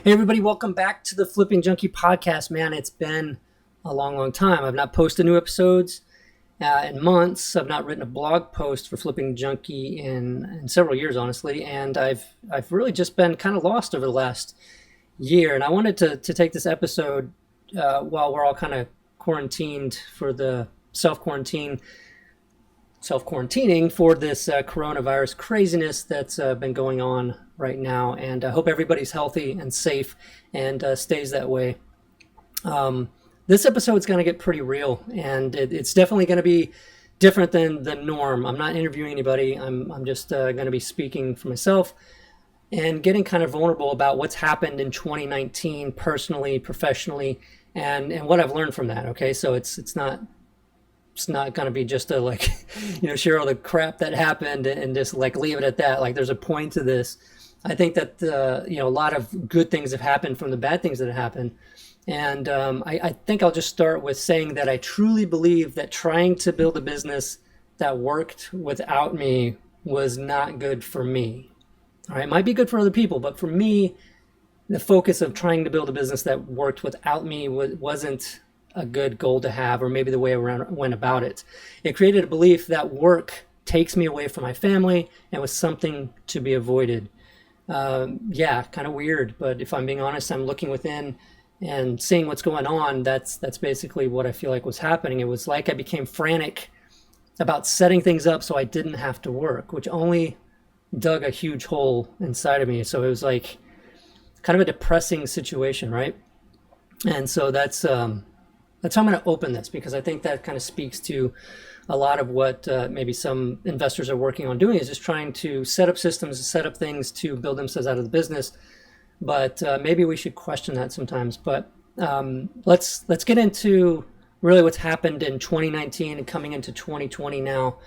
Hey everybody, welcome back to the Flipping Junkie Podcast. Man, it's been a long time. I've not posted new episodes in months. I've not written a blog post for Flipping Junkie in several years, honestly. And I've really just been kind of lost over the last year. And I wanted to take this episode while we're all kind of quarantined for the self-quarantining for this coronavirus craziness that's been going on right now. And I hope everybody's healthy and safe and stays that way. This episode's going to get pretty real, and it's definitely going to be different than the norm. I'm not interviewing anybody. I'm just going to be speaking for myself and getting kind of vulnerable about what's happened in 2019 personally, professionally, and what I've learned from that. Okay, so it's not going to be just a share all the crap that happened and just leave it at that. There's a point to this. I think that a lot of good things have happened from the bad things that have happened. And I think I'll just start with saying that I truly believe that trying to build a business that worked without me was not good for me. All right, it might be good for other people, but for me, the focus of trying to build a business that worked without me wasn't a good goal to have, or maybe the way I went about it. It created a belief that work takes me away from my family and was something to be avoided. Kind of weird, but if I'm being honest, I'm looking within and seeing what's going on. That's basically what I feel like was happening. It was like I became frantic about setting things up so I didn't have to work, which only dug a huge hole inside of me. So it was like kind of a depressing situation, right? And so that's how I'm going to open this, because I think that kind of speaks to a lot of what maybe some investors are working on doing, is just trying to set up systems, set up things to build themselves out of the business. But maybe we should question that sometimes. But let's get into really what's happened in 2019 and coming into 2020 now.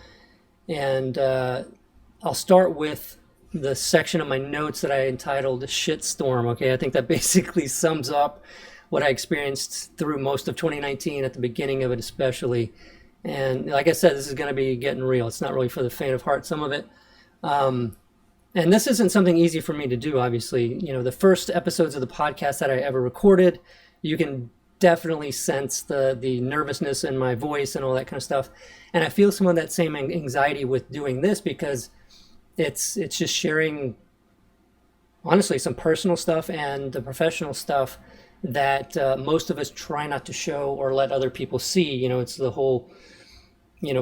And I'll start with the section of my notes that I entitled Shitstorm. Okay, I think that basically sums up what I experienced through most of 2019, at the beginning of it especially. And like I said, this is going to be getting real. It's not really for the faint of heart, some of it. And this isn't something easy for me to do, obviously. The first episodes of the podcast that I ever recorded, you can definitely sense the nervousness in my voice and all that kind of stuff. And I feel some of that same anxiety with doing this, because it's just sharing, honestly, some personal stuff and the professional stuff that most of us try not to show or let other people see. It's the whole,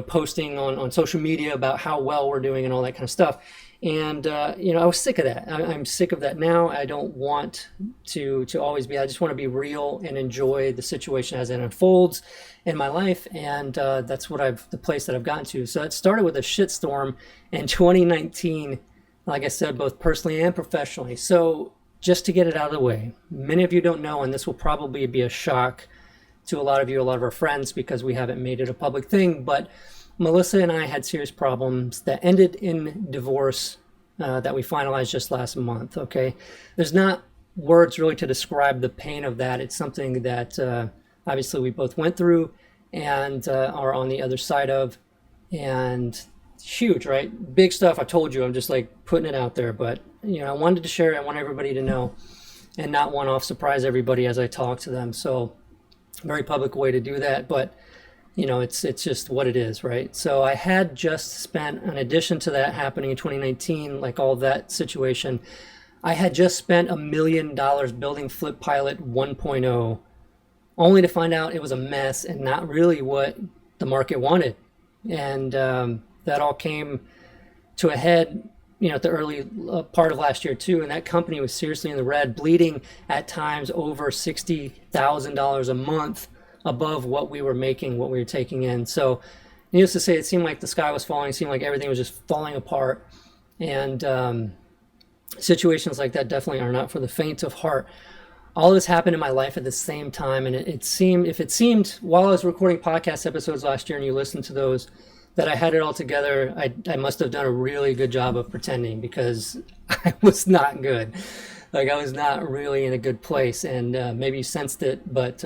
posting on social media about how well we're doing and all that kind of stuff. And, I was sick of that. I'm sick of that now. I don't want to always be. I just want to be real and enjoy the situation as it unfolds in my life. And that's the place that I've gotten to. So it started with a shitstorm in 2019, like I said, both personally and professionally. So just to get it out of the way, many of you don't know, and this will probably be a shock to a lot of you, a lot of our friends, because we haven't made it a public thing, but Melissa and I had serious problems that ended in divorce that we finalized just last month, okay? There's not words really to describe the pain of that. It's something that obviously we both went through and are on the other side of, and huge, right? Big stuff. I told you, I'm just putting it out there, but I wanted to share it. I want everybody to know and not one-off surprise everybody as I talk to them. So very public way to do that, but it's just what it is, right? So I had just spent, in addition to that happening in 2019, all of that situation, I had just spent $1 million building Flip Pilot 1.0, only to find out it was a mess and not really what the market wanted. And that all came to a head, at the early part of last year too. And that company was seriously in the red, bleeding at times over $60,000 a month above what we were making, what we were taking in. So needless to say, it seemed like the sky was falling. It seemed like everything was just falling apart. And situations like that definitely are not for the faint of heart. All this happened in my life at the same time. And it seemed while I was recording podcast episodes last year and you listened to those, that I had it all together, I must have done a really good job of pretending, because I was not good. I was not really in a good place, and maybe you sensed it, but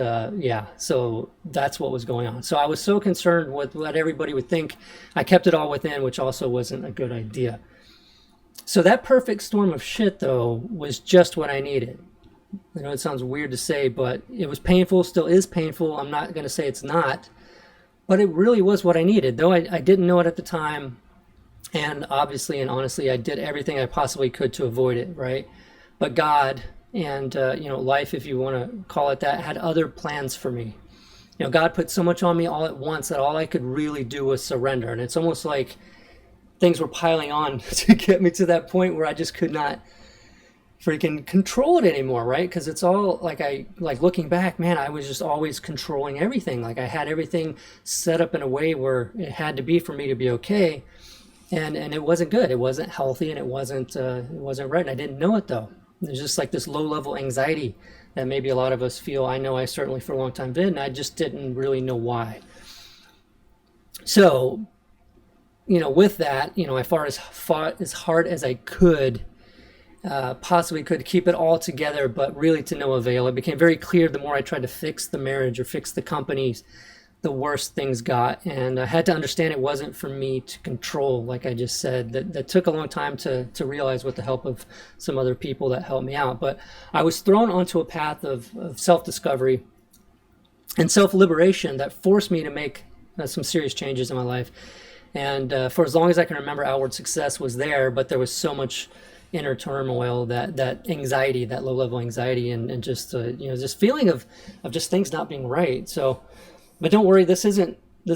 so that's what was going on. So I was so concerned with what everybody would think. I kept it all within, which also wasn't a good idea. So that perfect storm of shit, though, was just what I needed. I know it sounds weird to say, but it was painful, still is painful. I'm not going to say it's not, but it really was what I needed, though I didn't know it at the time. And obviously and honestly, I did everything I possibly could to avoid it, right? But God and, life, if you want to call it that, had other plans for me. God put so much on me all at once that all I could really do was surrender. And it's almost like things were piling on to get me to that point where I just could not freaking control it anymore, right? Because it's all like looking back, man, I was just always controlling everything. Like I had everything set up in a way where it had to be for me to be okay. And it wasn't good. It wasn't healthy, and it wasn't right. And I didn't know it though. There's just like this low level anxiety that maybe a lot of us feel. I know I certainly for a long time did, and I just didn't really know why. So, with that, I fought as hard as I could, possibly could keep it all together, but really to no avail. It became very clear the more I tried to fix the marriage or fix the companies, the worse things got. And I had to understand it wasn't for me to control, like I just said. That took a long time to realize with the help of some other people that helped me out. But I was thrown onto a path of self-discovery and self-liberation that forced me to make some serious changes in my life. And for as long as I can remember, outward success was there, but there was so much inner turmoil, that anxiety, that low-level anxiety, and just this feeling of just things not being right. So, but don't worry, this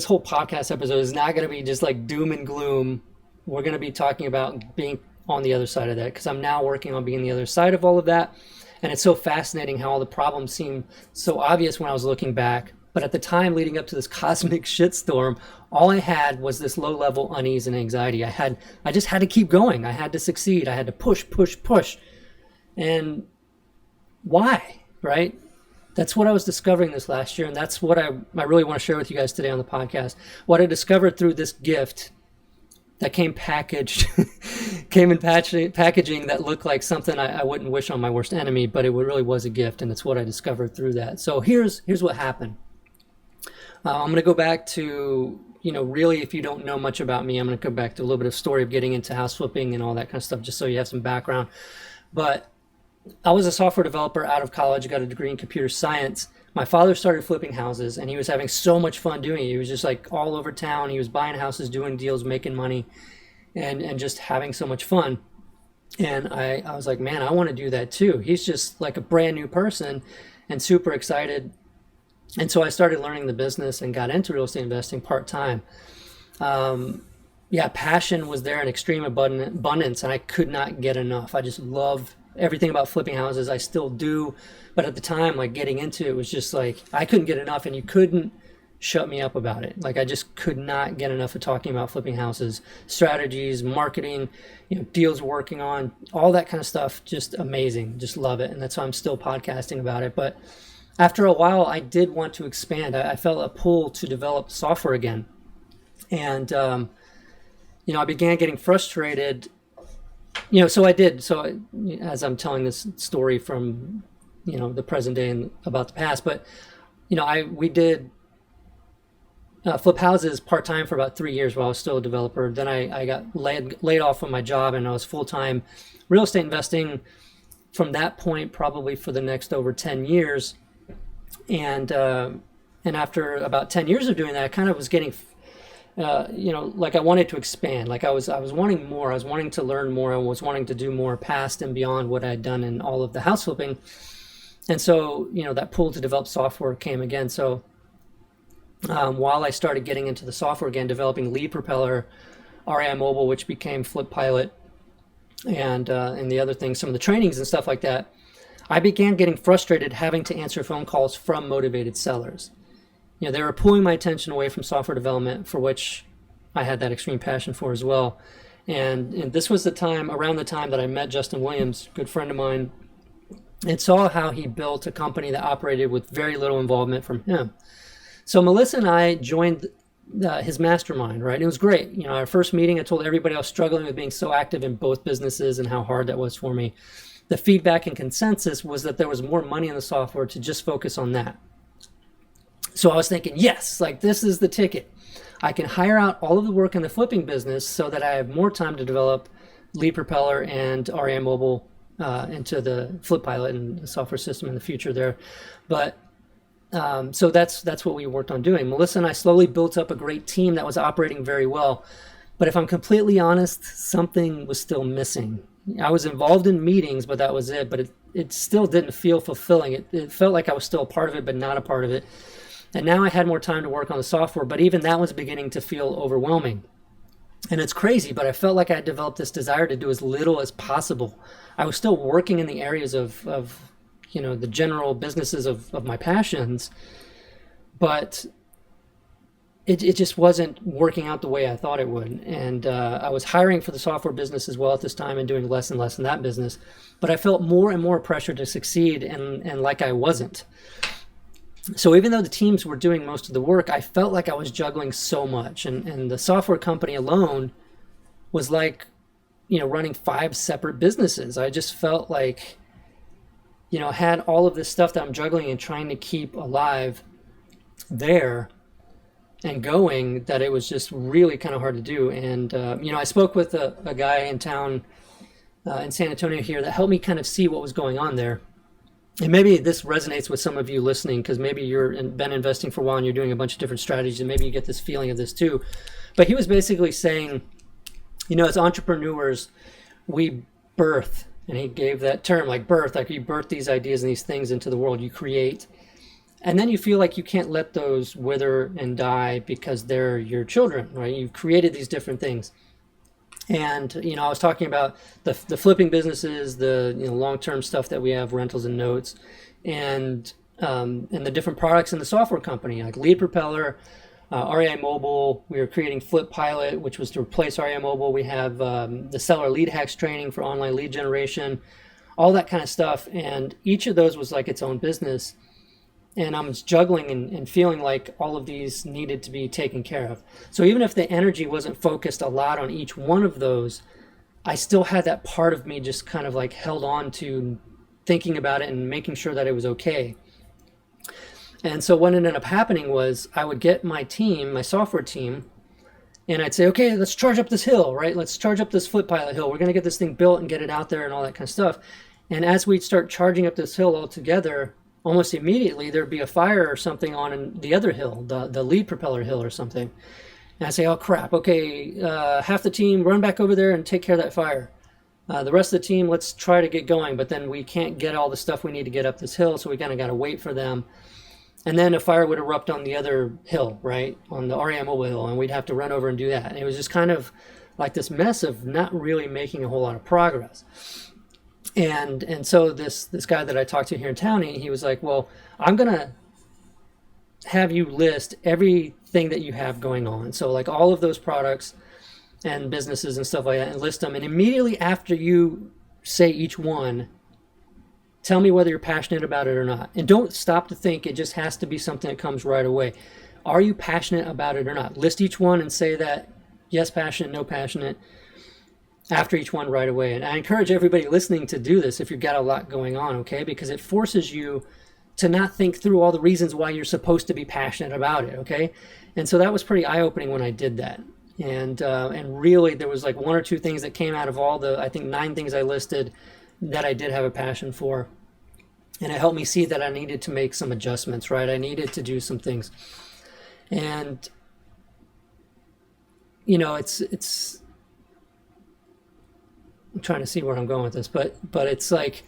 whole podcast episode is not going to be just like doom and gloom. We're going to be talking about being on the other side of that, because I'm now working on being the other side of all of that. And it's so fascinating how all the problems seem so obvious when I was looking back. But at the time leading up to this cosmic shitstorm, all I had was this low-level unease and anxiety. I just had to keep going. I had to succeed. I had to push. And why, right? That's what I was discovering this last year, and that's what I really want to share with you guys today on the podcast. What I discovered through this gift that came packaged, came in packaging that looked like something I wouldn't wish on my worst enemy, but it really was a gift, and it's what I discovered through that. So here's what happened. I'm going to go back to, really, if you don't know much about me, I'm going to go back to a little bit of story of getting into house flipping and all that kind of stuff, just so you have some background. But I was a software developer out of college, got a degree in computer science. My father started flipping houses, and he was having so much fun doing it. He was just like all over town. He was buying houses, doing deals, making money, and just having so much fun. And I was like, man, I want to do that too. He's just like a brand new person and super excited. And so I started learning the business and got into real estate investing part-time. Passion was there in extreme abundance, and I could not get enough. I just love everything about flipping houses. I still do. But at the time, like getting into it was just like, I couldn't get enough, and you couldn't shut me up about it. Like I just could not get enough of talking about flipping houses, strategies, marketing, deals we're working on, all that kind of stuff. Just amazing. Just love it. And that's why I'm still podcasting about it. But after a while, I did want to expand. I felt a pull to develop software again. And, I began getting frustrated. So I did. So as I'm telling this story from, the present day and about the past, but, we did flip houses part-time for about 3 years while I was still a developer. Then I got laid off from my job, and I was full-time real estate investing from that point, probably for the next over 10 years. And after about 10 years of doing that, I kind of was getting, like I wanted to expand. Like I was wanting more. I was wanting to learn more. I was wanting to do more past and beyond what I had done in all of the house flipping. And so, that pull to develop software came again. So while I started getting into the software again, developing Lead Propeller, REI Mobile, which became Flip Pilot, and the other things, some of the trainings and stuff like that, I began getting frustrated having to answer phone calls from motivated sellers. They were pulling my attention away from software development, for which I had that extreme passion for as well. And this was around the time that I met Justin Williams, a good friend of mine, and saw how he built a company that operated with very little involvement from him. So Melissa and I joined his mastermind, right? It was great. Our first meeting, I told everybody I was struggling with being so active in both businesses and how hard that was for me. The feedback and consensus was that there was more money in the software to just focus on that. So I was thinking, yes, like this is the ticket. I can hire out all of the work in the flipping business so that I have more time to develop Lead Propeller and REI Mobile into the Flip Pilot and the software system in the future there. But so that's what we worked on doing. Melissa and I slowly built up a great team that was operating very well. But if I'm completely honest, something was still missing. I was involved in meetings, but that was it. But it still didn't feel fulfilling. It felt like I was still a part of it, but not a part of it. And now I had more time to work on the software, but even that was beginning to feel overwhelming. And it's crazy, but I felt like I had developed this desire to do as little as possible. I was still working in the areas of the general businesses of my passions, but it just wasn't working out the way I thought it would. And I was hiring for the software business as well at this time and doing less and less in that business. But I felt more and more pressure to succeed and like I wasn't. So even though the teams were doing most of the work, I felt like I was juggling so much. And the software company alone was like, running 5 separate businesses. I just felt like, had all of this stuff that I'm juggling and trying to keep alive there and going, that it was just really kind of hard to do. And, I spoke with a guy in town in San Antonio here that helped me kind of see what was going on there. And maybe this resonates with some of you listening, because maybe you've been investing for a while and you're doing a bunch of different strategies, and maybe you get this feeling of this too. But he was basically saying, as entrepreneurs, we birth, and he gave that term, like birth, like you birth these ideas and these things into the world, you create. And then you feel like you can't let those wither and die because they're your children, right? You've created these different things. And, I was talking about the flipping businesses, the long-term stuff that we have, rentals and notes, and the different products in the software company, like Lead Propeller, REI Mobile. We were creating Flip Pilot, which was to replace REI Mobile. We have the seller lead hacks training for online lead generation, all that kind of stuff. And each of those was like its own business. And I'm juggling and feeling like all of these needed to be taken care of. So even if the energy wasn't focused a lot on each one of those, I still had that part of me just kind of like held on to thinking about it and making sure that it was okay. And so what ended up happening was I would get my team, my software team, and I'd say, okay, let's charge up this hill, right? Let's charge up this Flip Pilot hill. We're going to get this thing built and get it out there and all that kind of stuff. And as we'd start charging up this hill all together, almost immediately there'd be a fire or something on the other hill, the Lead Propeller hill or something. And I say, oh crap, okay, half the team run back over there and take care of that fire. The rest of the team, let's try to get going, but then we can't get all the stuff we need to get up this hill, so we kind of got to wait for them. And then a fire would erupt on the other hill, right, on the REI Mobile hill, and we'd have to run over and do that. And it was just kind of like this mess of not really making a whole lot of progress. And so this guy that I talked to here in town, he was like, well, I'm going to have you list everything that you have going on. So like all of those products and businesses and stuff like that, and list them. And immediately after you say each one, tell me whether you're passionate about it or not. And don't stop to think it just has to be something that comes right away. Are you passionate about it or not? List each one and say that, yes, passionate, no passionate, after each one right away. And I encourage everybody listening to do this if you've got a lot going on, okay? Because it forces you to not think through all the reasons why you're supposed to be passionate about it, okay? And so that was pretty eye-opening when I did that. And really there was like 1 or 2 things that came out of all the, I think 9 things I listed that I did have a passion for. And it helped me see that I needed to make some adjustments, right? I needed to do some things. And, it's I'm trying to see where I'm going with this, but it's like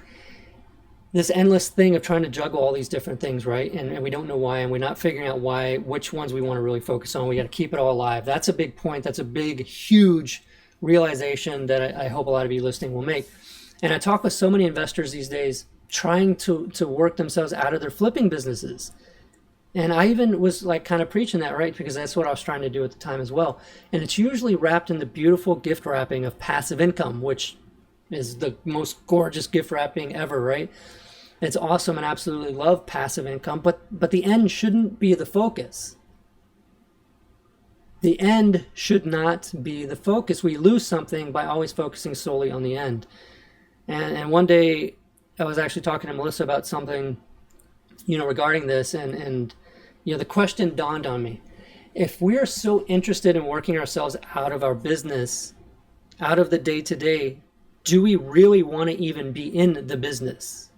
this endless thing of trying to juggle all these different things, right? And we don't know why, and we're not figuring out which ones we want to really focus on. We got to keep it all alive. That's a big point. That's a big, huge realization that I hope a lot of you listening will make. And I talk with so many investors these days trying to work themselves out of their flipping businesses. And I even was like kind of preaching that, right? Because that's what I was trying to do at the time as well. And it's usually wrapped in the beautiful gift wrapping of passive income, which is the most gorgeous gift wrapping ever, right? It's awesome and absolutely love passive income, but the end shouldn't be the focus. The end should not be the focus. We lose something by always focusing solely on the end. And one day I was actually talking to Melissa about something, regarding this, and the question dawned on me. If we're so interested in working ourselves out of our business, out of the day-to-day, do we really want to even be in the business?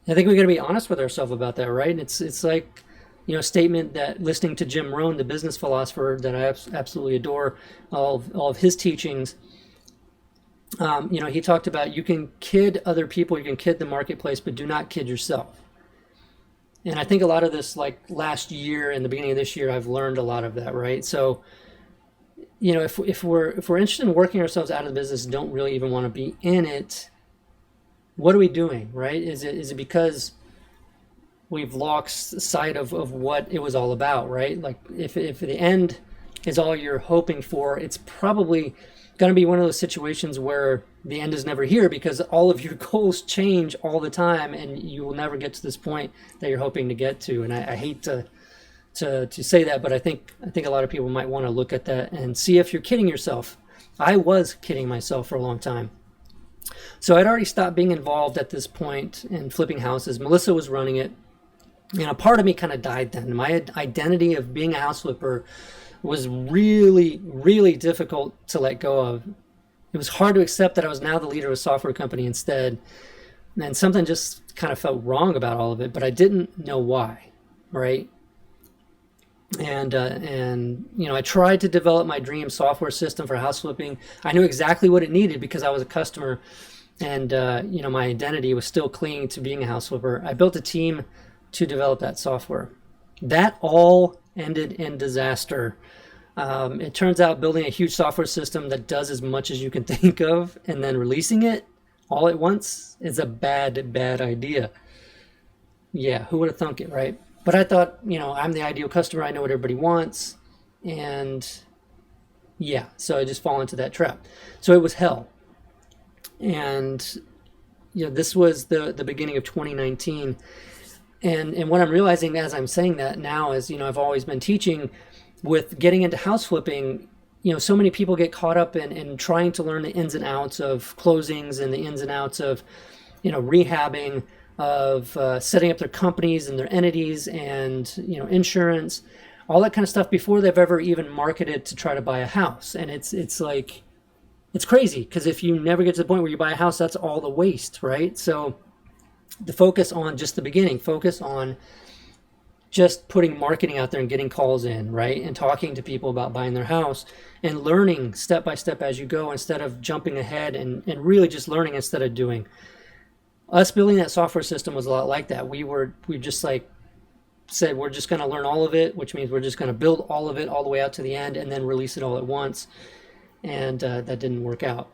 I think we got to be honest with ourselves about that, right? It's like, a statement that listening to Jim Rohn, the business philosopher that I absolutely adore, all of his teachings, he talked about, you can kid other people, you can kid the marketplace, but do not kid yourself. And I think a lot of this, like last year and the beginning of this year, I've learned a lot of that, right? So, if we're interested in working ourselves out of the business, don't really even want to be in it, what are we doing, right? Is it because we've lost sight of what it was all about, right? Like if the end is all you're hoping for, it's probably going to be one of those situations where the end is never here, because all of your goals change all the time and you will never get to this point that you're hoping to get to. And I hate to say that, but I think a lot of people might want to look at that and see if you're kidding yourself. I was kidding myself for a long time. So I'd already stopped being involved at this point in flipping houses. Melissa was running it. And a part of me kind of died then. My identity of being a house flipper was really, really difficult to let go of. It was hard to accept that I was now the leader of a software company instead. And something just kind of felt wrong about all of it, but I didn't know why, right? And I tried to develop my dream software system for house flipping. I knew exactly what it needed because I was a customer, and my identity was still clinging to being a house flipper. I built a team to develop that software. That all ended in disaster. It turns out building a huge software system that does as much as you can think of and then releasing it all at once is a bad idea. Yeah, who would have thunk it, right? But I thought, I'm the ideal customer. I know what everybody wants. And yeah, so I just fall into that trap. So it was hell. And this was the beginning of 2019. And what I'm realizing as I'm saying that now is, I've always been teaching with getting into house flipping. So many people get caught up in trying to learn the ins and outs of closings and the ins and outs of, rehabbing, of setting up their companies and their entities and, insurance, all that kind of stuff before they've ever even marketed to try to buy a house. And it's like, it's crazy, because if you never get to the point where you buy a house, that's all the waste, right? So the focus on just the beginning, focus on just putting marketing out there and getting calls in, right? And talking to people about buying their house and learning step by step as you go, instead of jumping ahead and really just learning instead of doing. Us building that software system was a lot like that. We just said, we're just going to learn all of it, which means we're just going to build all of it all the way out to the end and then release it all at once. And that didn't work out.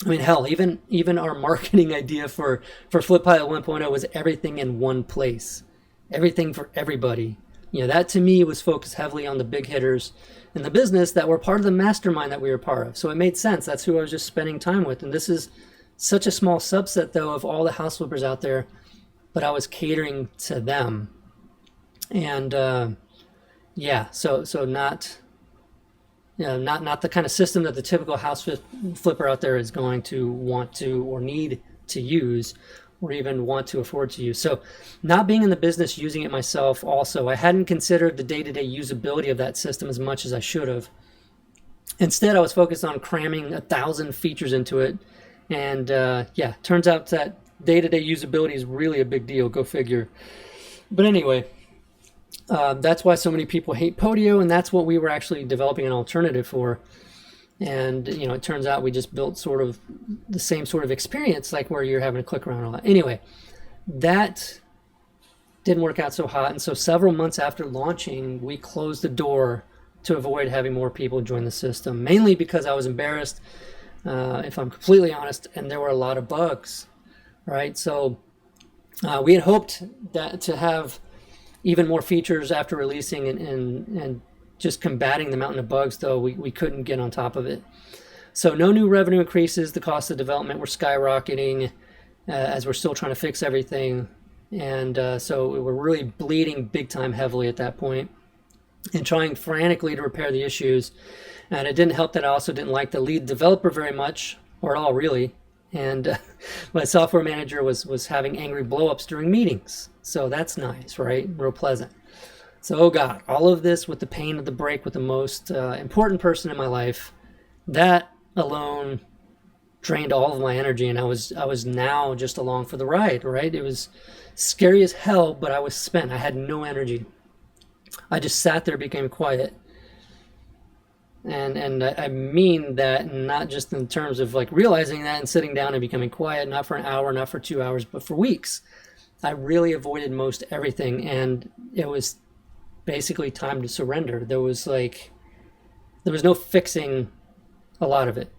I mean, hell, even our marketing idea for Flip Pilot 1.0 was everything in one place, everything for everybody. That to me was focused heavily on the big hitters in the business that were part of the mastermind that we were part of. So it made sense. That's who I was just spending time with. And this is such a small subset, though, of all the house flippers out there, but I was catering to them. And so not the kind of system that the typical house flipper out there is going to want to or need to use or even want to afford to use. So not being in the business, using it myself also, I hadn't considered the day-to-day usability of that system as much as I should have. Instead, I was focused on cramming 1,000 features into it. And turns out that day-to-day usability is really a big deal. Go figure. But anyway, that's why so many people hate Podio, and that's what we were actually developing an alternative for. And, it turns out we just built sort of the same sort of experience, like where you're having to click around a lot. Anyway, that didn't work out so hot. And so several months after launching, we closed the door to avoid having more people join the system, mainly because I was embarrassed, if I'm completely honest, and there were a lot of bugs, right? So we had hoped that to have even more features after releasing and just combating the mountain of bugs, though we couldn't get on top of it. So no new revenue increases. The cost of development were skyrocketing as we're still trying to fix everything. And so we were really bleeding big time heavily at that point and trying frantically to repair the issues. And it didn't help that I also didn't like the lead developer very much, or at all really. And my software manager was having angry blowups during meetings. So that's nice, right? Real pleasant. So, oh God, all of this with the pain of the break with the most important person in my life, that alone drained all of my energy, and I was now just along for the ride, right? It was scary as hell, but I was spent. I had no energy. I just sat there, became quiet. And I mean that not just in terms of like realizing that and sitting down and becoming quiet, not for an hour, not for 2 hours, but for weeks. I really avoided most everything, and it was basically time to surrender. There was no fixing a lot of it.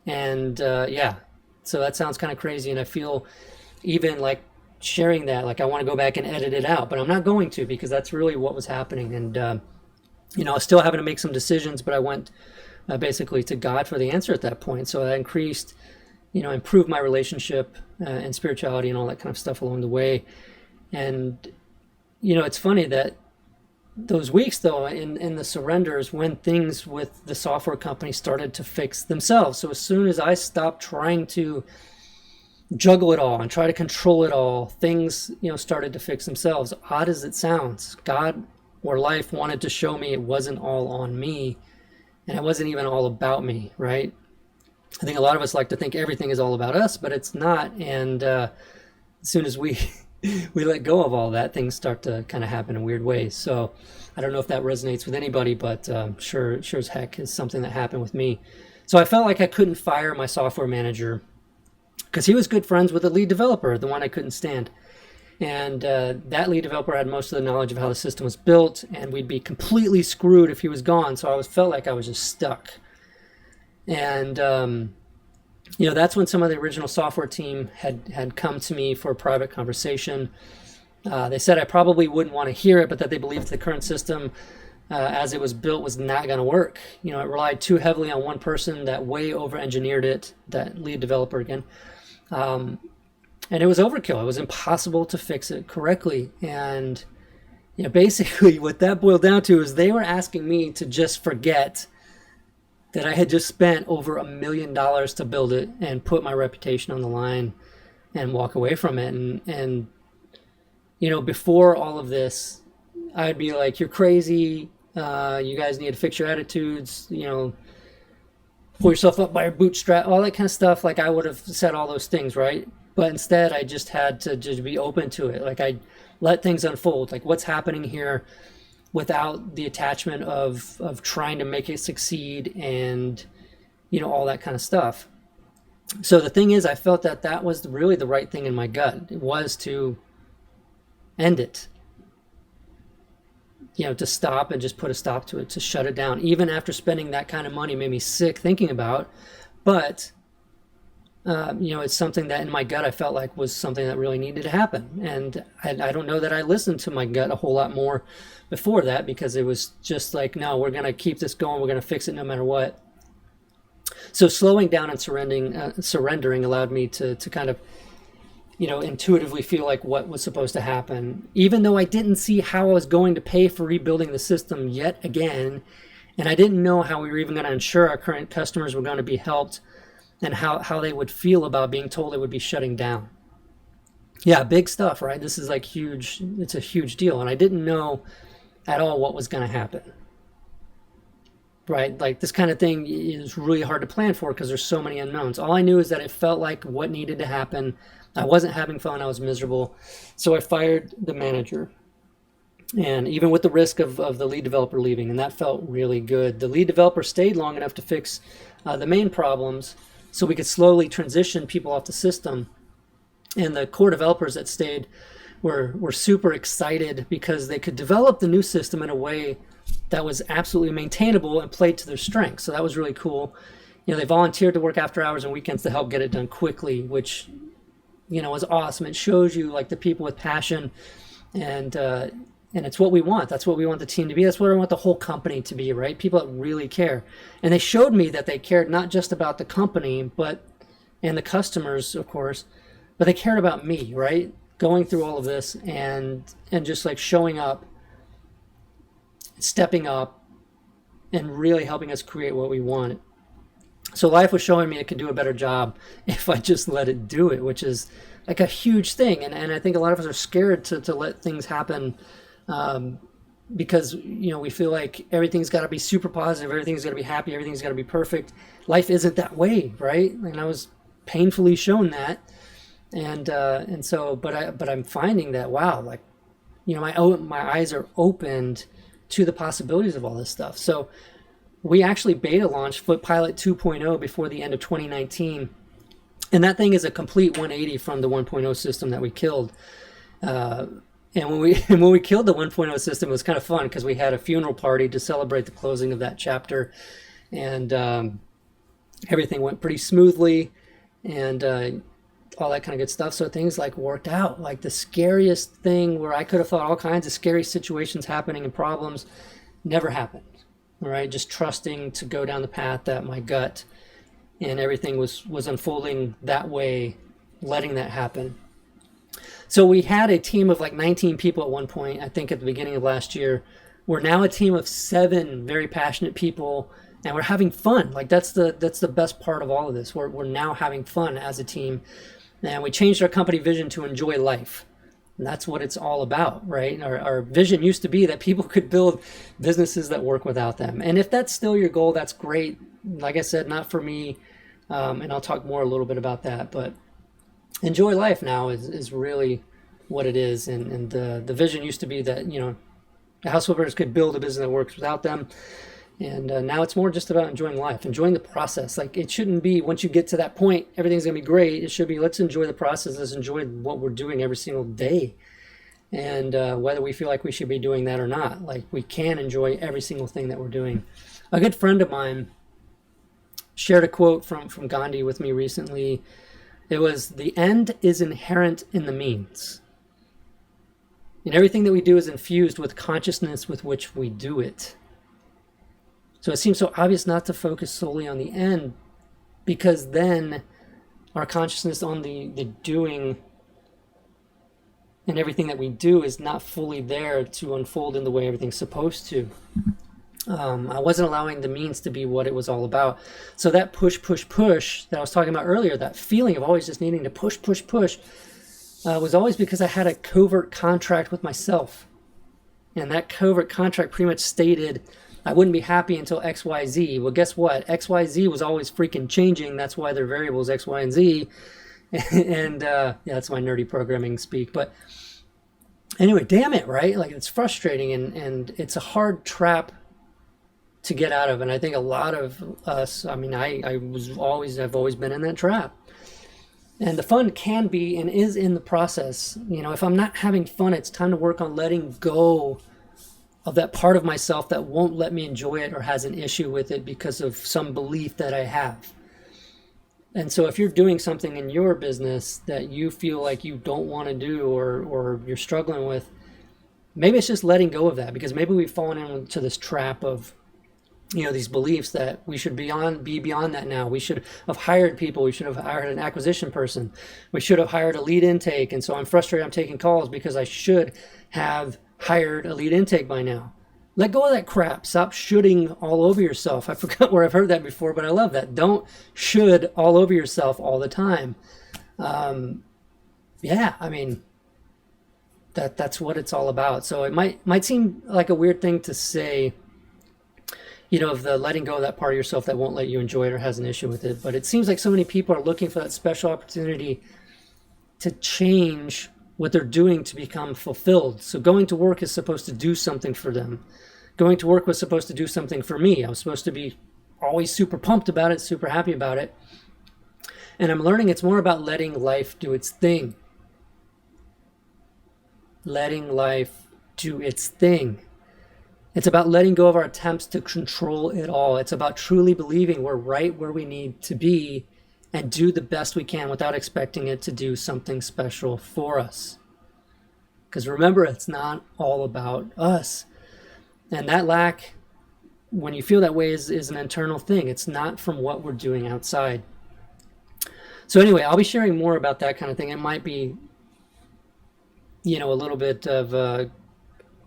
And so that sounds kind of crazy, and I feel even like sharing that, like I want to go back and edit it out, but I'm not going to, because that's really what was happening. And I was still having to make some decisions, but I went basically to God for the answer at that point. So I increased, improved my relationship and spirituality and all that kind of stuff along the way. And it's funny that those weeks, though, in the surrenders, when things with the software company started to fix themselves. So as soon as I stopped trying to juggle it all and try to control it all, things, started to fix themselves. Odd as it sounds, God or life wanted to show me it wasn't all on me, and it wasn't even all about me, right? I think a lot of us like to think everything is all about us, but it's not. And as soon as we let go of all that, things start to kind of happen in weird ways. So I don't know if that resonates with anybody, but sure as heck is something that happened with me. So I felt like I couldn't fire my software manager because he was good friends with the lead developer, the one I couldn't stand. And that lead developer had most of the knowledge of how the system was built, and we'd be completely screwed if he was gone. So I felt like I was just stuck. And that's when some of the original software team had come to me for a private conversation. They said I probably wouldn't want to hear it, but that they believed the current system as it was built was not going to work. It relied too heavily on one person that way over-engineered it, that lead developer again. And it was overkill. It was impossible to fix it correctly. And basically what that boiled down to is they were asking me to just forget that I had just spent over $1 million to build it and put my reputation on the line and walk away from it. And before all of this, I'd be like, you're crazy. You guys need to fix your attitudes, pull yourself up by your bootstrap, all that kind of stuff. Like I would have said all those things, right? But instead, I just had to just be open to it. Like I let things unfold, like what's happening here, without the attachment of trying to make it succeed and, all that kind of stuff. So the thing is, I felt that was really the right thing in my gut. It was to end it, to stop and just put a stop to it, to shut it down. Even after spending that kind of money made me sick thinking about, but it's something that in my gut I felt like was something that really needed to happen. And I don't know that I listened to my gut a whole lot more before that, because it was just like, no, we're going to keep this going. We're going to fix it no matter what. So slowing down and surrendering allowed me to kind of, intuitively feel like what was supposed to happen, even though I didn't see how I was going to pay for rebuilding the system yet again. And I didn't know how we were even going to ensure our current customers were going to be helped, and how they would feel about being told it would be shutting down. Yeah, big stuff, right? This is like huge. It's a huge deal. And I didn't know at all what was going to happen, right? Like this kind of thing is really hard to plan for because there's so many unknowns. All I knew is that it felt like what needed to happen. I wasn't having fun. I was miserable. So I fired the manager. And even with the risk of the lead developer leaving, and that felt really good. The lead developer stayed long enough to fix the main problems, so we could slowly transition people off the system. And the core developers that stayed were super excited because they could develop the new system in a way that was absolutely maintainable and played to their strengths. So that was really cool. They volunteered to work after hours and weekends to help get it done quickly, which, was awesome. It shows you like the people with passion, and it's what we want. That's what we want the team to be. That's what I want the whole company to be, right? People that really care. And they showed me that they cared not just about the company, and the customers, of course, but they cared about me, right? Going through all of this and just like showing up, stepping up, and really helping us create what we wanted. So life was showing me it could do a better job if I just let it do it, which is like a huge thing. And I think a lot of us are scared to let things happen because, we feel like everything's got to be super positive, everything's got to be happy, everything's got to be perfect. Life isn't that way, right? And I was painfully shown that. And so, but I'm finding that, wow, like, my eyes are opened to the possibilities of all this stuff. So we actually beta launched Flip Pilot 2.0 before the end of 2019. And that thing is a complete 180 from the 1.0 system that we killed. And when we killed the 1.0 system, it was kind of fun because we had a funeral party to celebrate the closing of that chapter. And everything went pretty smoothly and all that kind of good stuff. So things like worked out. Like the scariest thing where I could have thought all kinds of scary situations happening and problems never happened. All right, just trusting to go down the path that my gut and everything was unfolding that way, letting that happen. So we had a team of like 19 people at one point, I think at the beginning of last year. We're now a team of 7 very passionate people, and we're having fun. Like that's the best part of all of this. We're now having fun as a team, and we changed our company vision to enjoy life. And that's what it's all about, right? Our vision used to be that people could build businesses that work without them. And if that's still your goal, that's great. Like I said, not for me. And I'll talk more a little bit about that. But enjoy life now is really what it is. And the vision used to be that, the house flippers could build a business that works without them. And now it's more just about enjoying life, enjoying the process. Like it shouldn't be once you get to that point, everything's going to be great. It should be, let's enjoy the process. Let's enjoy what we're doing every single day. And whether we feel like we should be doing that or not, like we can enjoy every single thing that we're doing. A good friend of mine shared a quote from Gandhi with me recently. It was, "The end is inherent in the means. And everything that we do is infused with consciousness with which we do it." So it seems so obvious not to focus solely on the end, because then our consciousness on the doing and everything that we do is not fully there to unfold in the way everything's supposed to. I wasn't allowing the means to be what it was all about. So that push that I was talking about earlier, that feeling of always just needing to push, was always because I had a covert contract with myself. And that covert contract pretty much stated I wouldn't be happy until XYZ. Well, guess what? XYZ was always freaking changing. That's why their variables X, Y, and Z. And yeah, that's my nerdy programming speak. But anyway, damn it, right? Like it's frustrating and it's a hard trap to get out of. And I think a lot of us, I mean, I've always been in that trap. And the fun can be and is in the process. If I'm not having fun, it's time to work on letting go of that part of myself that won't let me enjoy it or has an issue with it because of some belief that I have. And so if you're doing something in your business that you feel like you don't want to do or you're struggling with, maybe it's just letting go of that, because maybe we've fallen into this trap of, these beliefs that we should be beyond that now. We should have hired people. We should have hired an acquisition person. We should have hired a lead intake. And so I'm frustrated I'm taking calls because I should have hired a lead intake by now. Let go of that crap. Stop shoulding all over yourself. I forgot where I've heard that before, but I love that. Don't should all over yourself all the time. Yeah, I mean, that's what it's all about. So it might seem like a weird thing to say, of the letting go of that part of yourself that won't let you enjoy it or has an issue with it. But it seems like so many people are looking for that special opportunity to change what they're doing to become fulfilled. So going to work is supposed to do something for them. Going to work was supposed to do something for me. I was supposed to be always super pumped about it, super happy about it. And I'm learning it's more about letting life do its thing. Letting life do its thing. It's about letting go of our attempts to control it all. It's about truly believing we're right where we need to be and do the best we can without expecting it to do something special for us. Because remember, it's not all about us. And that lack, when you feel that way, is an internal thing. It's not from what we're doing outside. So anyway, I'll be sharing more about that kind of thing. It might be, a little bit of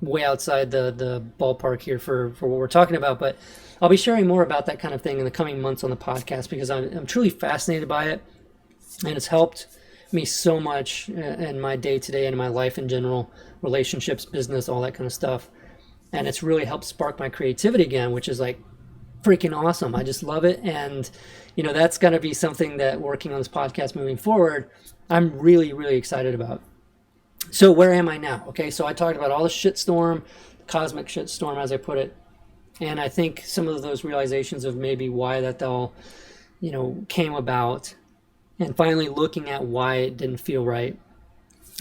way outside the ballpark here for what we're talking about, but I'll be sharing more about that kind of thing in the coming months on the podcast, because I'm truly fascinated by it, and it's helped me so much in my day-to-day and in my life in general, relationships, business, all that kind of stuff. And it's really helped spark my creativity again, which is like freaking awesome. I just love it. And, that's going to be something that working on this podcast moving forward, I'm really, really excited about. So where am I now? Okay, so I talked about all the shitstorm, cosmic shitstorm, as I put it. And I think some of those realizations of maybe why that all, came about, and finally looking at why it didn't feel right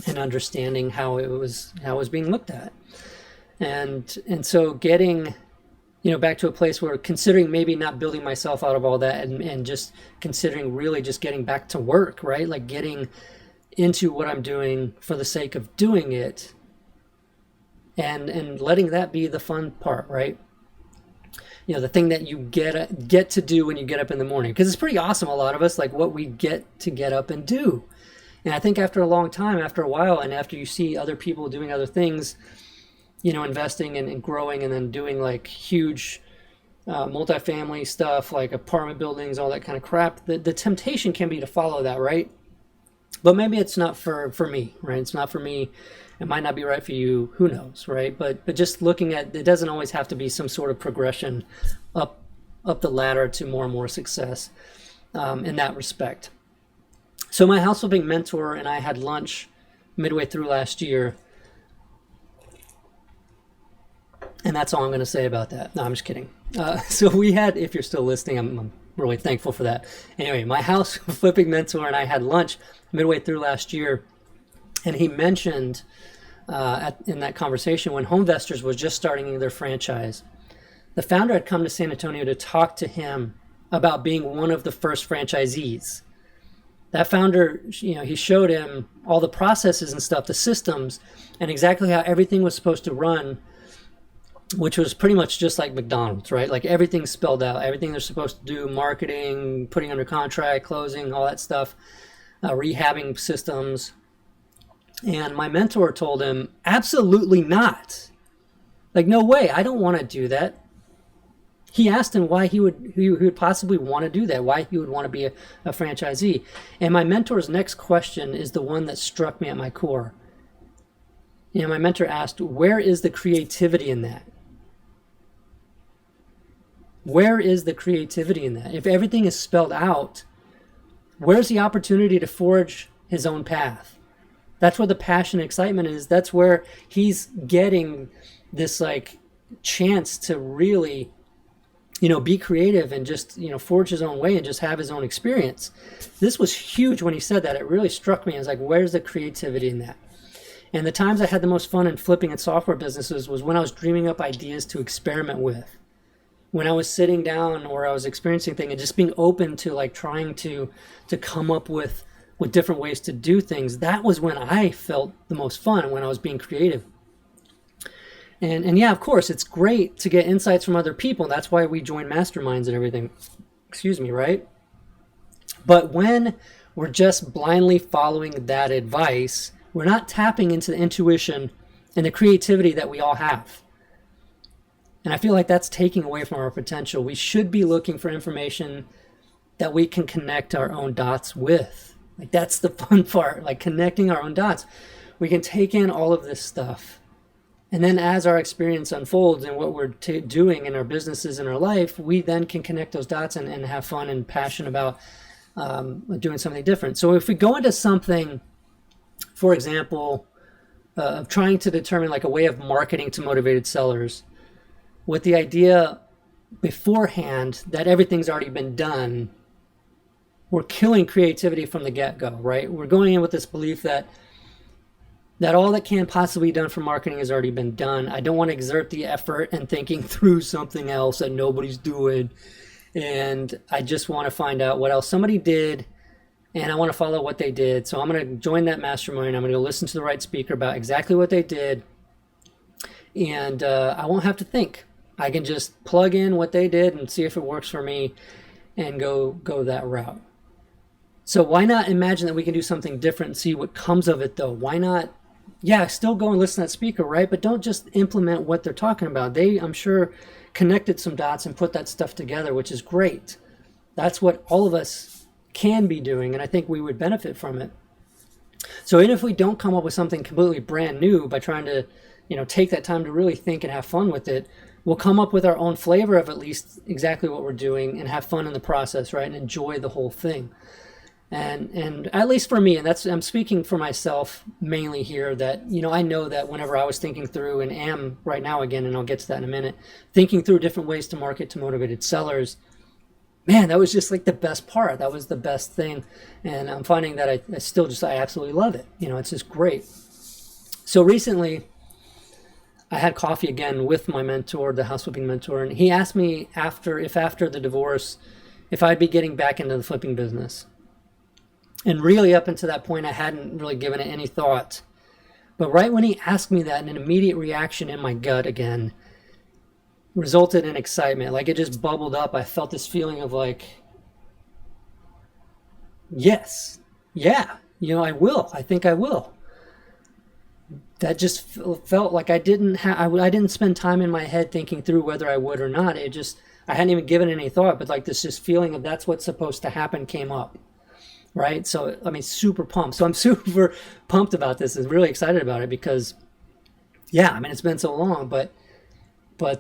and understanding how it was being looked at. And so getting, back to a place where considering maybe not building myself out of all that and just considering really just getting back to work, right? Like getting into what I'm doing for the sake of doing it and letting that be the fun part, right? The thing that you get to do when you get up in the morning, because it's pretty awesome. A lot of us, like what we get to get up and do. And I think after a long time, after a while, and after you see other people doing other things, investing and growing and then doing like huge multifamily stuff, like apartment buildings, all that kind of crap, the temptation can be to follow that, right? But maybe it's not for me, right? It's not for me. It might not be right for you. Who knows, right? But just looking at, it doesn't always have to be some sort of progression up the ladder to more and more success in that respect. So my house flipping mentor and I had lunch midway through last year. And that's all I'm going to say about that. No, I'm just kidding. So we had, if you're still listening, I'm really thankful for that. Anyway, my house flipping mentor and I had lunch midway through last year. And he mentioned in that conversation when Homevestors was just starting their franchise, the founder had come to San Antonio to talk to him about being one of the first franchisees. That founder, he showed him all the processes and stuff, the systems, and exactly how everything was supposed to run, which was pretty much just like McDonald's, right? Like everything's spelled out, everything they're supposed to do, marketing, putting under contract, closing, all that stuff, rehabbing systems. And my mentor told him, absolutely not. Like, no way, I don't want to do that. He asked him why he would possibly want to do that, why he would want to be a franchisee. And my mentor's next question is the one that struck me at my core. My mentor asked, where is the creativity in that? Where is the creativity in that? If everything is spelled out, where's the opportunity to forge his own path? That's where the passion and excitement is. That's where he's getting this like chance to really, be creative and just, forge his own way and just have his own experience. This was huge when he said that. It really struck me. I was like, where's the creativity in that? And the times I had the most fun in flipping and software businesses was when I was dreaming up ideas to experiment with. When I was sitting down or I was experiencing things and just being open to like trying to come up with different ways to do things, that was when I felt the most fun, when I was being creative. And yeah, of course, it's great to get insights from other people. That's why we join masterminds and everything. Excuse me, right? But when we're just blindly following that advice, we're not tapping into the intuition and the creativity that we all have. And I feel like that's taking away from our potential. We should be looking for information that we can connect our own dots with. Like that's the fun part, like connecting our own dots. We can take in all of this stuff. And then as our experience unfolds and what we're doing in our businesses and our life, we then can connect those dots and have fun and passion about doing something different. So if we go into something, for example, of trying to determine like a way of marketing to motivated sellers with the idea beforehand that everything's already been done, we're killing creativity from the get-go, right? We're going in with this belief that all that can possibly be done for marketing has already been done. I don't want to exert the effort and thinking through something else that nobody's doing. And I just want to find out what else somebody did, and I want to follow what they did. So I'm going to join that mastermind. I'm going to listen to the right speaker about exactly what they did. And I won't have to think. I can just plug in what they did and see if it works for me and go that route. So why not imagine that we can do something different and see what comes of it, though? Why not, still go and listen to that speaker, right? But don't just implement what they're talking about. They, I'm sure, connected some dots and put that stuff together, which is great. That's what all of us can be doing, and I think we would benefit from it. So even if we don't come up with something completely brand new by trying to, take that time to really think and have fun with it, we'll come up with our own flavor of at least exactly what we're doing and have fun in the process, right? And enjoy the whole thing. And at least for me, and I'm speaking for myself mainly here, that, I know that whenever I was thinking through, and am right now again, and I'll get to that in a minute, thinking through different ways to market to motivated sellers, man, that was just like the best part. That was the best thing. And I'm finding that I absolutely love it. It's just great. So recently I had coffee again with my mentor, the house flipping mentor, and he asked me after the divorce, if I'd be getting back into the flipping business. And really up until that point, I hadn't really given it any thought. But right when he asked me that, an immediate reaction in my gut again resulted in excitement. Like it just bubbled up. I felt this feeling of like, yes, yeah, I will. I think I will. That just felt like I didn't spend time in my head thinking through whether I would or not. I hadn't even given it any thought, but like this just feeling of that's what's supposed to happen came up. Right. So, super pumped. So I'm super pumped about this and really excited about it because, it's been so long, but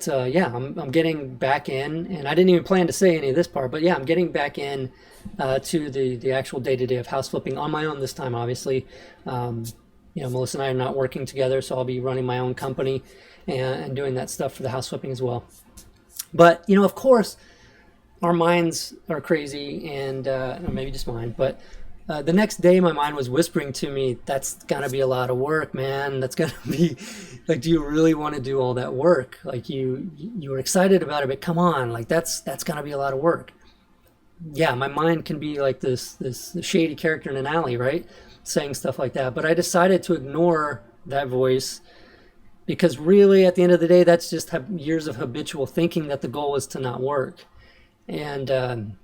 I'm getting back in, and I didn't even plan to say any of this part, but I'm getting back in to the actual day-to-day of house flipping on my own this time, obviously. Melissa and I are not working together, so I'll be running my own company and doing that stuff for the house flipping as well. But, of course, our minds are crazy, and maybe just mine, but the next day my mind was whispering to me, that's gonna be a lot of work, man. That's gonna be like, do you really want to do all that work? Like you were excited about it, but come on, like that's gonna be a lot of work. Yeah, my mind can be like this shady character in an alley, right? Saying stuff like that. But I decided to ignore that voice because really at the end of the day, that's just years of habitual thinking that the goal is to not work. And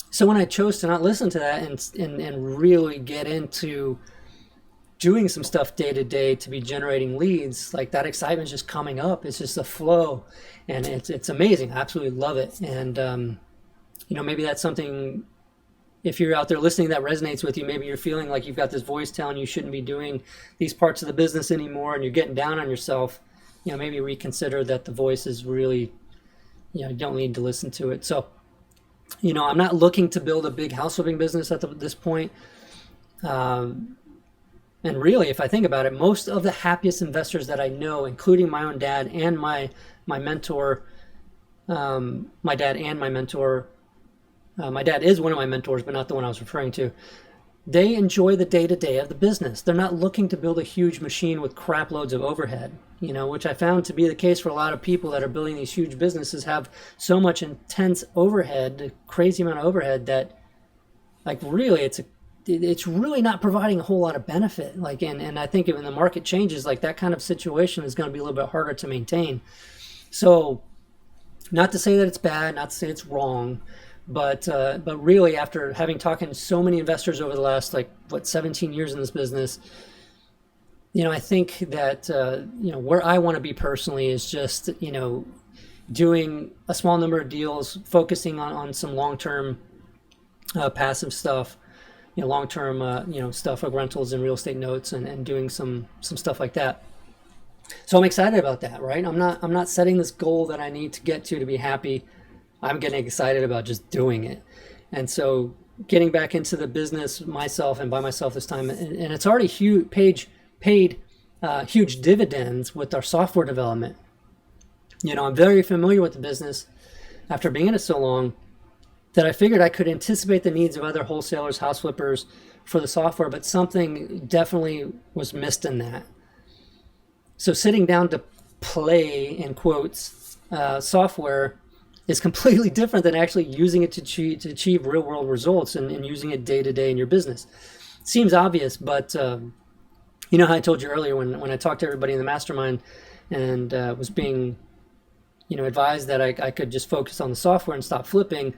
so when I chose to not listen to that and really get into doing some stuff day to day to be generating leads, like that excitement is just coming up. It's just a flow, and it's amazing. I absolutely love it. And maybe that's something, if you're out there listening, that resonates with you. Maybe you're feeling like you've got this voice telling you shouldn't be doing these parts of the business anymore, and you're getting down on yourself. Maybe reconsider that the voice is really, you don't need to listen to it. So, I'm not looking to build a big house flipping business at this point. And really, if I think about it, most of the happiest investors that I know, including my own dad and my mentor, my dad and my mentor, my dad is one of my mentors, but not the one I was referring to. They enjoy the day-to-day of the business. They're not looking to build a huge machine with crap loads of overhead, which I found to be the case for a lot of people that are building these huge businesses, have so much intense overhead, crazy amount of overhead, that like really it's really not providing a whole lot of benefit. Like, and I think when the market changes, like that kind of situation is going to be a little bit harder to maintain. So not to say that it's bad, not to say it's wrong, but really, after having talked to so many investors over the last 17 years in this business, I think that where I want to be personally is just doing a small number of deals, focusing on some long-term passive stuff, long-term stuff like rentals and real estate notes, and doing some stuff like that. So I'm excited about that, right? I'm not setting this goal that I need to get to be happy. I'm getting excited about just doing it. And so getting back into the business myself and by myself this time, and it's already paid huge dividends with our software development. I'm very familiar with the business after being in it so long that I figured I could anticipate the needs of other wholesalers, house flippers for the software, but something definitely was missed in that. So sitting down to play, in quotes, software is completely different than actually using it to achieve real world results and using it day to day in your business. Seems obvious, but how I told you earlier when I talked to everybody in the mastermind and was being advised that I could just focus on the software and stop flipping.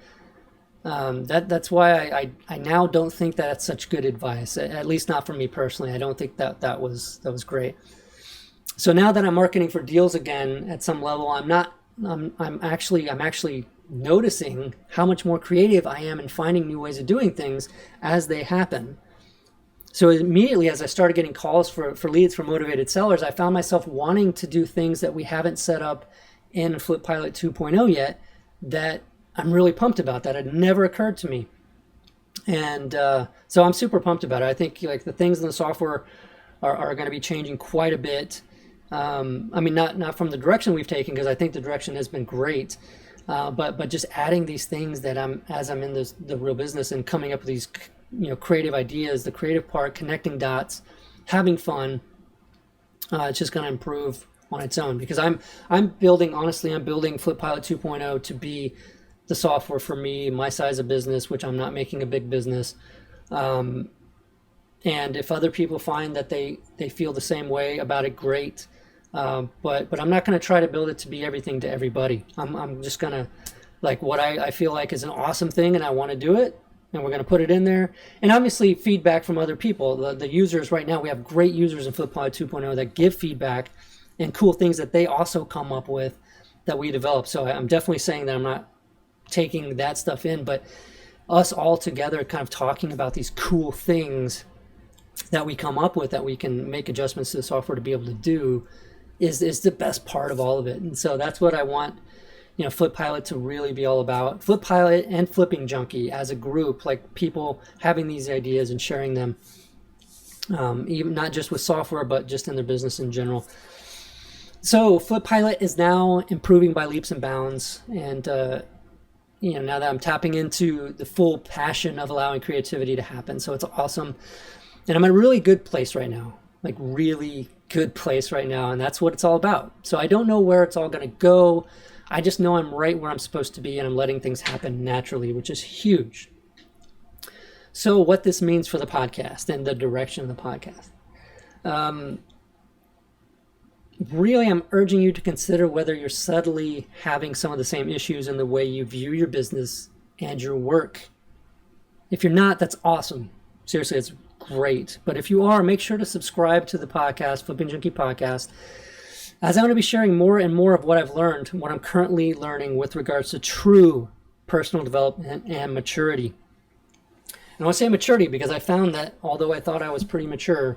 That's why I now don't think that's such good advice, at least not for me personally. I don't think that was great. So now that I'm marketing for deals again at some level, I'm actually noticing how much more creative I am in finding new ways of doing things as they happen. So immediately as I started getting calls for leads from motivated sellers, I found myself wanting to do things that we haven't set up in Flip Pilot 2.0 yet that I'm really pumped about, that had never occurred to me. And so I'm super pumped about it. I think like the things in the software are going to be changing quite a bit. I mean, not from the direction we've taken, because I think the direction has been great, but just adding these things that as I'm in the real business and coming up with these, creative ideas, the creative part, connecting dots, having fun. It's just going to improve on its own, because I'm building Flip Pilot 2.0 to be the software for me, my size of business, which I'm not making a big business. And if other people find that they feel the same way about it, great. But I'm not going to try to build it to be everything to everybody. I'm just going to, like, what I feel like is an awesome thing and I want to do it, and we're going to put it in there. And obviously feedback from other people. The users right now, we have great users in Flip Pilot 2.0 that give feedback and cool things that they also come up with that we develop. So I'm definitely saying that I'm not taking that stuff in, but us all together kind of talking about these cool things that we come up with that we can make adjustments to the software to be able to do is the best part of all of it. And so that's what I want, Flip Pilot to really be all about. Flip Pilot and Flipping Junkie as a group, like people having these ideas and sharing them, even not just with software, but just in their business in general. So Flip Pilot is now improving by leaps and bounds. And, now that I'm tapping into the full passion of allowing creativity to happen. So it's awesome. And I'm in a really good place right now, like really good place right now. And that's what it's all about. So I don't know where it's all going to go. I just know I'm right where I'm supposed to be, and I'm letting things happen naturally, which is huge. So what this means for the podcast and the direction of the podcast. Really, I'm urging you to consider whether you're subtly having some of the same issues in the way you view your business and your work. If you're not, that's awesome. Seriously, it's great. But if you are, make sure to subscribe to the podcast, Flipping Junkie Podcast, as I'm going to be sharing more and more of what I've learned, what I'm currently learning with regards to true personal development and maturity. And I want to say maturity because I found that although I thought I was pretty mature,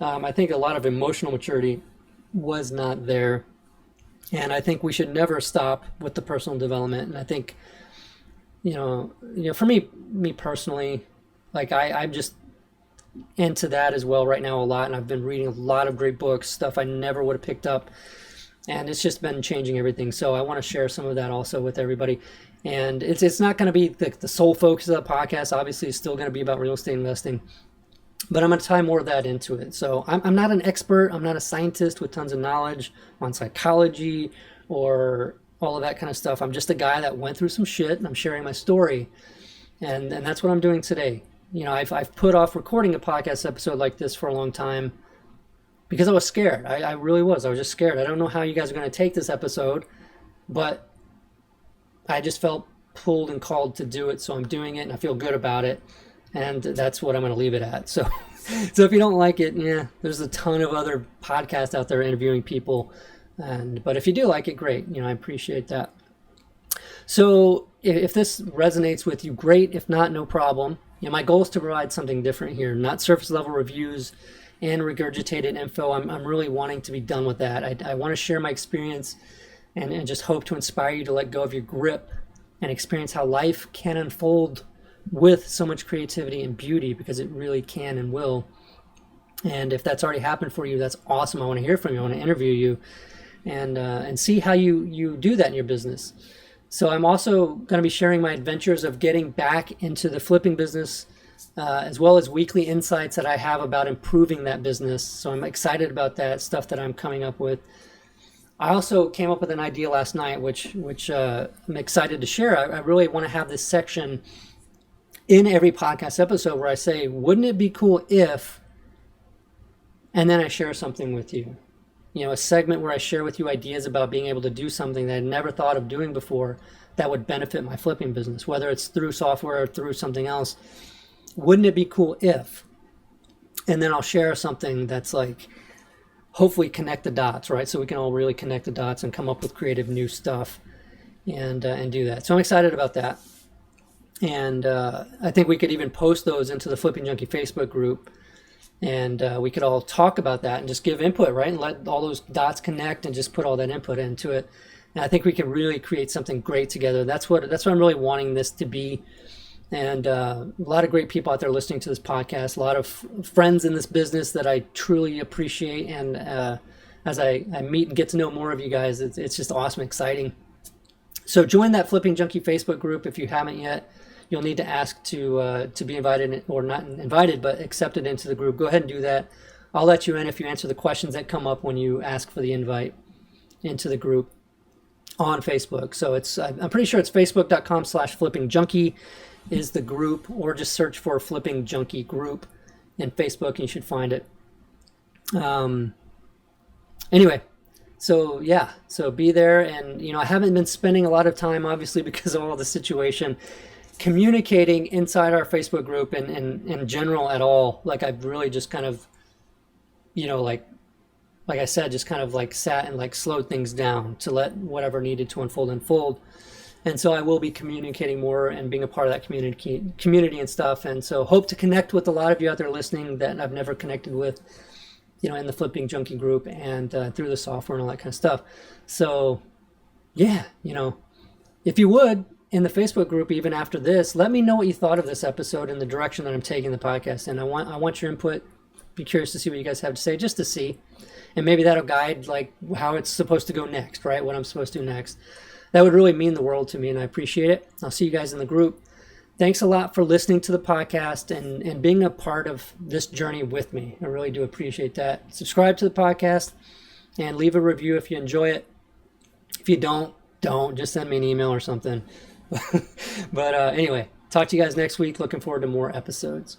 I think a lot of emotional maturity was not there. And I think we should never stop with the personal development. And I think, for me personally, like I'm just into that as well right now a lot. And I've been reading a lot of great books, stuff I never would have picked up. And it's just been changing everything. So I want to share some of that also with everybody. And it's not going to be the sole focus of the podcast. Obviously, it's still going to be about real estate investing. But I'm going to tie more of that into it. So I'm not an expert. I'm not a scientist with tons of knowledge on psychology or all of that kind of stuff. I'm just a guy that went through some shit, and I'm sharing my story. And that's what I'm doing today. I've put off recording a podcast episode like this for a long time because I was scared. I really was. I was just scared. I don't know how you guys are going to take this episode, but I just felt pulled and called to do it. So I'm doing it, and I feel good about it. And that's what I'm going to leave it at. So if you don't like it, there's a ton of other podcasts out there interviewing people. But if you do like it, great. I appreciate that. So if this resonates with you, great. If not, no problem. My goal is to provide something different here, not surface level reviews and regurgitated info. I'm really wanting to be done with that. I want to share my experience and just hope to inspire you to let go of your grip and experience how life can unfold with so much creativity and beauty, because it really can and will. And if that's already happened for you, that's awesome. I want to hear from you. I want to interview you and see how you do that in your business. So I'm also going to be sharing my adventures of getting back into the flipping business, as well as weekly insights that I have about improving that business. So I'm excited about that stuff that I'm coming up with. I also came up with an idea last night, which I'm excited to share. I really want to have this section in every podcast episode where I say, wouldn't it be cool if, and then I share something with you. A segment where I share with you ideas about being able to do something that I never thought of doing before that would benefit my flipping business, whether it's through software or through something else. Wouldn't it be cool if? And then I'll share something that's like, hopefully connect the dots, right? So we can all really connect the dots and come up with creative new stuff and do that. So I'm excited about that. And I think we could even post those into the Flipping Junkie Facebook group. and we could all talk about that and just give input, right? And let all those dots connect and just put all that input into it. And I think we can really create something great together. That's what I'm really wanting this to be. And a lot of great people out there listening to this podcast, a lot of friends in this business that I truly appreciate. And as I meet and get to know more of you guys, it's just awesome, exciting. So join that Flipping Junkie Facebook group if you haven't yet. You'll need to ask to be invited, or not invited, but accepted into the group. Go ahead and do that. I'll let you in if you answer the questions that come up when you ask for the invite into the group on Facebook. So I'm pretty sure it's facebook.com/FlippingJunkie is the group, or just search for Flipping Junkie group in Facebook and you should find it. Anyway, so yeah, so be there. And, I haven't been spending a lot of time, obviously, because of all the situation, communicating inside our Facebook group and in general at all. Like, I've really just kind of, like I said, just kind of like sat and like slowed things down to let whatever needed to unfold. And so I will be communicating more and being a part of that community and stuff. And so hope to connect with a lot of you out there listening that I've never connected with, in the Flipping Junkie group and through the software and all that kind of stuff. So yeah, if you would, in the Facebook group, even after this, let me know what you thought of this episode and the direction that I'm taking the podcast. And I want your input. Be curious to see what you guys have to say, just to see. And maybe that'll guide like how it's supposed to go next, right? What I'm supposed to do next. That would really mean the world to me, and I appreciate it. I'll see you guys in the group. Thanks a lot for listening to the podcast and being a part of this journey with me. I really do appreciate that. Subscribe to the podcast and leave a review if you enjoy it. If you don't. Just send me an email or something. But anyway, talk to you guys next week. Looking forward to more episodes.